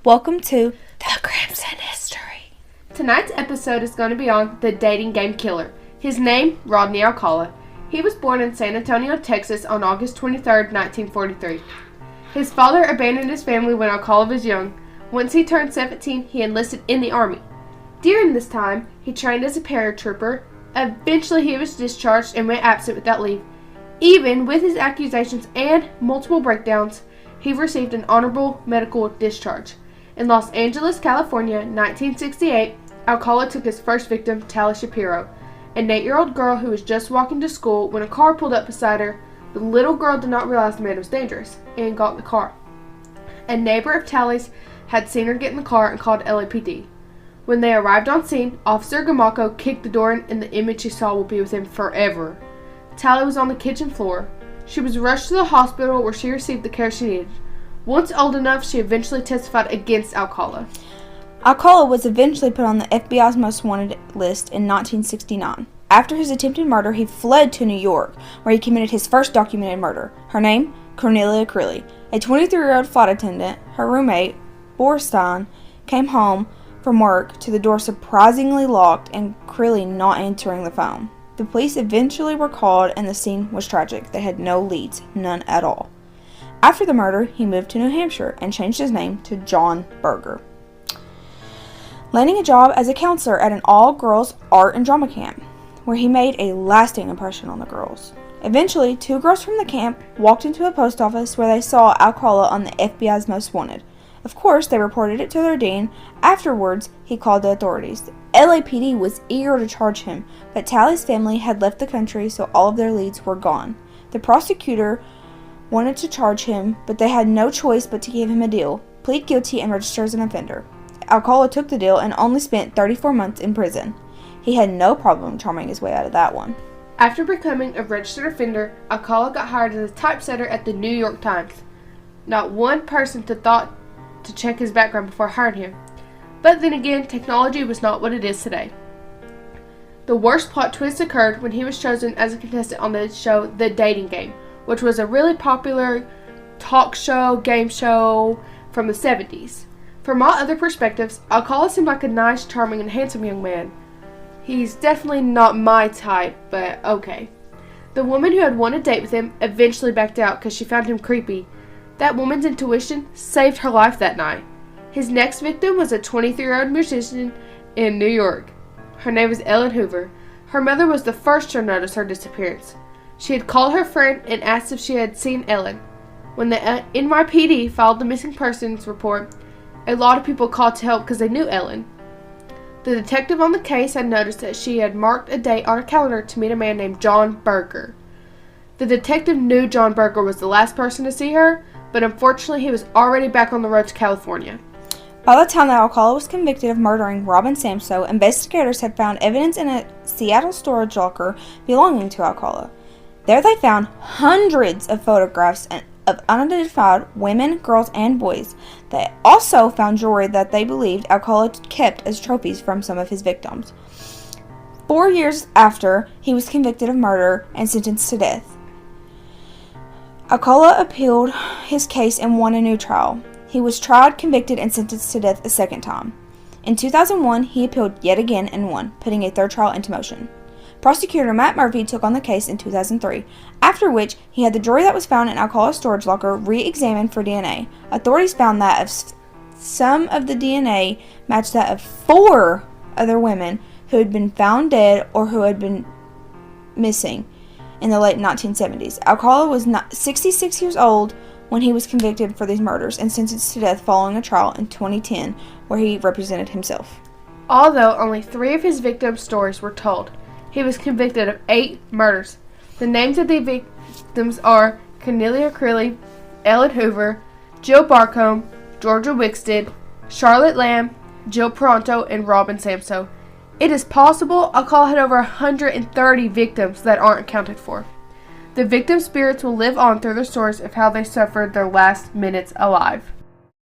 Welcome to The Crimson History. Tonight's episode is going to be on the dating game killer. His name, Rodney Alcala. He was born in San Antonio, Texas on August 23, 1943. His father abandoned his family when Alcala was young. Once he turned 17, he enlisted in the Army. During this time, he trained as a paratrooper. Eventually, he was discharged and went absent without leave. Even with his accusations and multiple breakdowns, he received an honorable medical discharge. In Los Angeles, California, 1968, Alcala took his first victim, Tally Shapiro, an 8-year-old girl who was just walking to school when a car pulled up beside her. The little girl did not realize the man was dangerous and got in the car. A neighbor of Tally's had seen her get in the car and called LAPD. When they arrived on scene, Officer Gamacco kicked the door in, and the image she saw will be with him forever. Tally was on the kitchen floor. She was rushed to the hospital where she received the care she needed. Once old enough, she eventually testified against Alcala. Alcala was eventually put on the FBI's most wanted list in 1969. After his attempted murder, he fled to New York, where he committed his first documented murder. Her name? Cornelia Creeley. A 23-year-old flight attendant, her roommate, Borstein, came home from work to the door surprisingly locked and Creeley not answering the phone. The police eventually were called and the scene was tragic. They had no leads, none at all. After the murder, he moved to New Hampshire and changed his name to John Berger, landing a job as a counselor at an all-girls art and drama camp, where he made a lasting impression on the girls. Eventually, 2 girls from the camp walked into a post office where they saw Alcala on the FBI's most wanted. Of course, they reported it to their dean. Afterwards, he called the authorities. The LAPD was eager to charge him, but Tally's family had left the country, so all of their leads were gone. The prosecutor wanted to charge him, but they had no choice but to give him a deal: plead guilty and register as an offender. Alcala took the deal and only spent 34 months in prison. He had no problem charming his way out of that one. After becoming a registered offender, Alcala got hired as a typesetter at the New York Times. Not one person thought to check his background before hiring him. But then again, technology was not what it is today. The worst plot twist occurred when he was chosen as a contestant on the show The Dating Game, which was a really popular talk show, game show from the 70s. From all other perspectives, Alcala seemed like a nice, charming, and handsome young man. He's definitely not my type, but okay. The woman who had won a date with him eventually backed out because she found him creepy. That woman's intuition saved her life that night. His next victim was a 23-year-old musician in New York. Her name was Ellen Hoover. Her mother was the first to notice her disappearance. She had called her friend and asked if she had seen Ellen. When the NYPD filed the missing persons report, a lot of people called to help because they knew Ellen. The detective on the case had noticed that she had marked a date on her calendar to meet a man named John Berger. The detective knew John Berger was the last person to see her, but unfortunately he was already back on the road to California. By the time that Alcala was convicted of murdering Robin Samso, investigators had found evidence in a Seattle storage locker belonging to Alcala. There they found hundreds of photographs of unidentified women, girls, and boys. They also found jewelry that they believed Alcala kept as trophies from some of his victims. 4 years after, he was convicted of murder and sentenced to death. Alcala appealed his case and won a new trial. He was tried, convicted, and sentenced to death a second time. In 2001, he appealed yet again and won, putting a third trial into motion. Prosecutor Matt Murphy took on the case in 2003, after which he had the jewelry that was found in Alcala's storage locker re-examined for DNA. Authorities found that some of the DNA matched that of 4 other women who had been found dead or who had been missing in the late 1970s. Alcala was 66 years old when he was convicted for these murders and sentenced to death following a trial in 2010 where he represented himself. Although only 3 of his victims' stories were told, he was convicted of 8 murders. The names of the victims are Cornelia Creeley, Ellen Hoover, Jill Barcombe, Georgia Wixted, Charlotte Lamb, Jill Pronto, and Robin Samso. It is possible Alcala had over 130 victims that aren't accounted for. The victims' spirits will live on through their stories of how they suffered their last minutes alive.